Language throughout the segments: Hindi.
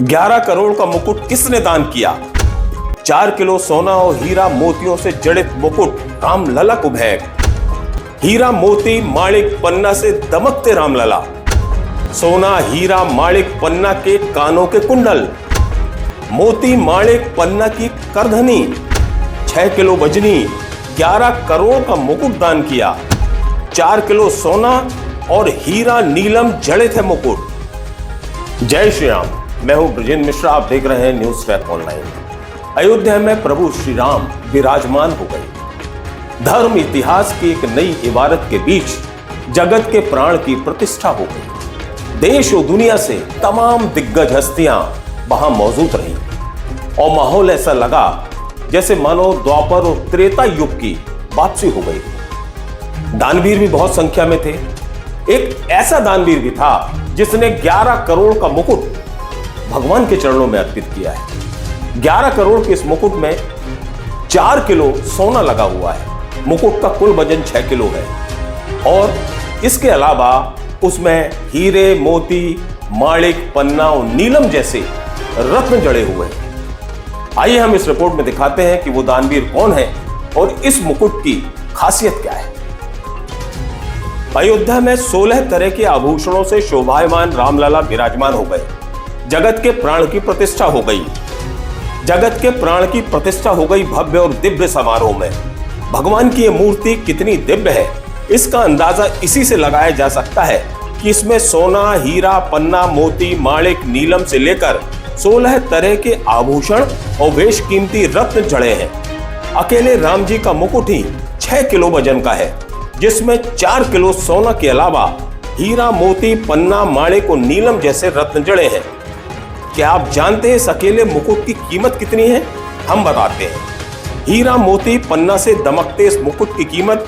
11 करोड़ का मुकुट किसने दान किया? 4 किलो सोना और हीरा मोतियों से जड़ित मुकुट रामलला को भेंट। हीरा मोती माणिक पन्ना से दमकते रामलला। सोना हीरा माणिक पन्ना के कानों के कुंडल। मोती माणिक पन्ना की करधनी। 6 किलो वजनी 11 करोड़ का मुकुट दान किया। 4 किलो सोना और हीरा नीलम जड़ित है मुकुट। जय श्री राम। मैं हूं ब्रजेंद्र मिश्रा, आप देख रहे हैं न्यूज स्वैप ऑनलाइन। अयोध्या में प्रभु श्री राम विराजमान हो गए। धर्म इतिहास की एक नई इबारत के बीच जगत के प्राण की प्रतिष्ठा हो गई। देश और दुनिया से तमाम दिग्गज हस्तियां वहां मौजूद रही और माहौल ऐसा लगा जैसे मानो द्वापर और त्रेता युग की वापसी हो गई। दानवीर भी बहुत संख्या में थे। एक ऐसा दानवीर भी था जिसने 11 करोड़ का मुकुट भगवान के चरणों में अर्पित किया है। 11 करोड़ के इस मुकुट में 4 किलो सोना लगा हुआ है। मुकुट का कुल वजन 6 किलो है और इसके अलावा उसमें हीरे, मोती, माणिक, पन्ना और नीलम जैसे रत्न जड़े हुए हैं। आइए हम इस रिपोर्ट में दिखाते हैं कि वो दानवीर कौन है और इस मुकुट की खासियत क्या है। अयोध्या में 16 तरह के आभूषणों से शोभायमान रामलला विराजमान हो गए। जगत के प्राण की प्रतिष्ठा हो गई। जगत के प्राण की प्रतिष्ठा हो गई भव्य और दिव्य समारोह में। भगवान की यह मूर्ति कितनी दिव्य है इसका अंदाजा इसी से लगाया जा सकता है कि इसमें सोना, हीरा, पन्ना, मोती, माणिक, नीलम से लेकर 16 तरह के आभूषण और बेशकीमती रत्न जड़े हैं। अकेले राम जी का मुकुट ही 6 किलो वजन का है, जिसमें 4 किलो सोना के अलावा हीरा, मोती, पन्ना, माणिक और नीलम जैसे रत्न जड़े हैं। क्या आप जानते हैं इस अकेले मुकुट की कीमत कितनी है? हम बताते हैं। हीरा, मोती, पन्ना से दमकते इस मुकुट की कीमत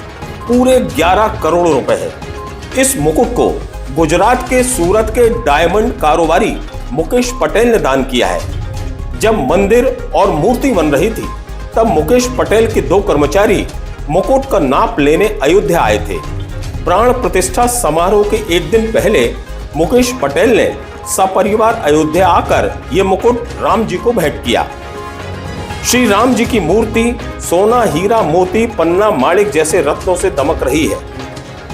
पूरे 11 करोड़ रुपए है। इस मुकुट को गुजरात के सूरत के डायमंड कारोबारी मुकेश पटेल ने दान किया है। जब मंदिर और मूर्ति बन रही थी तब मुकेश पटेल के 2 कर्मचारी मुकुट का नाप लेने अयोध्या आए थे। प्राण प्रतिष्ठा समारोह के एक दिन पहले मुकेश पटेल ने सपरिवार अयोध्या आकर यह मुकुट राम जी को भेंट किया। श्री राम जी की मूर्ति सोना, हीरा, मोती, पन्ना, माणिक जैसे रत्नों से दमक रही है।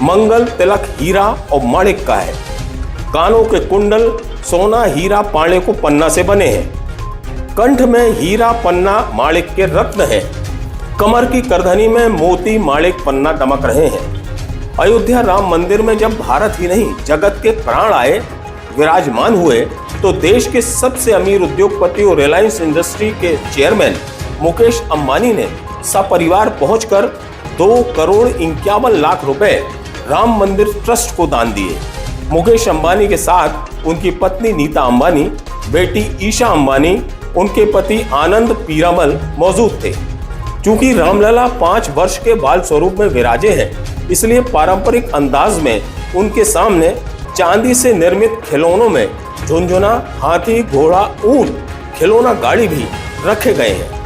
मंगल तिलक हीरा और माणिक का है। कानों के कुंडल सोना, हीरा, पाणे को पन्ना से बने हैं। कंठ में हीरा, पन्ना, माणिक के रत्न हैं। कमर की करधनी में मोती, माणिक, पन्ना दमक रहे हैं। अयोध्या राम मंदिर में जब भारत ही नहीं जगत के प्राण आए, विराजमान हुए, तो देश के सबसे अमीर उद्योगपति और रिलायंस इंडस्ट्री के चेयरमैन मुकेश अंबानी ने सपरिवार पहुंचकर 2 करोड़ 51 लाख रुपए राम मंदिर ट्रस्ट को दान दिए। मुकेश अंबानी के साथ उनकी पत्नी नीता अंबानी, बेटी ईशा अंबानी, उनके पति आनंद पीरामल मौजूद थे। क्योंकि रामलला 5 वर्ष के बाल स्वरूप में विराजे हैं, इसलिए पारंपरिक अंदाज में उनके सामने चांदी से निर्मित खिलौनों में झुनझुना, हाथी, घोड़ा, ऊंट, खिलौना गाड़ी भी रखे गए हैं।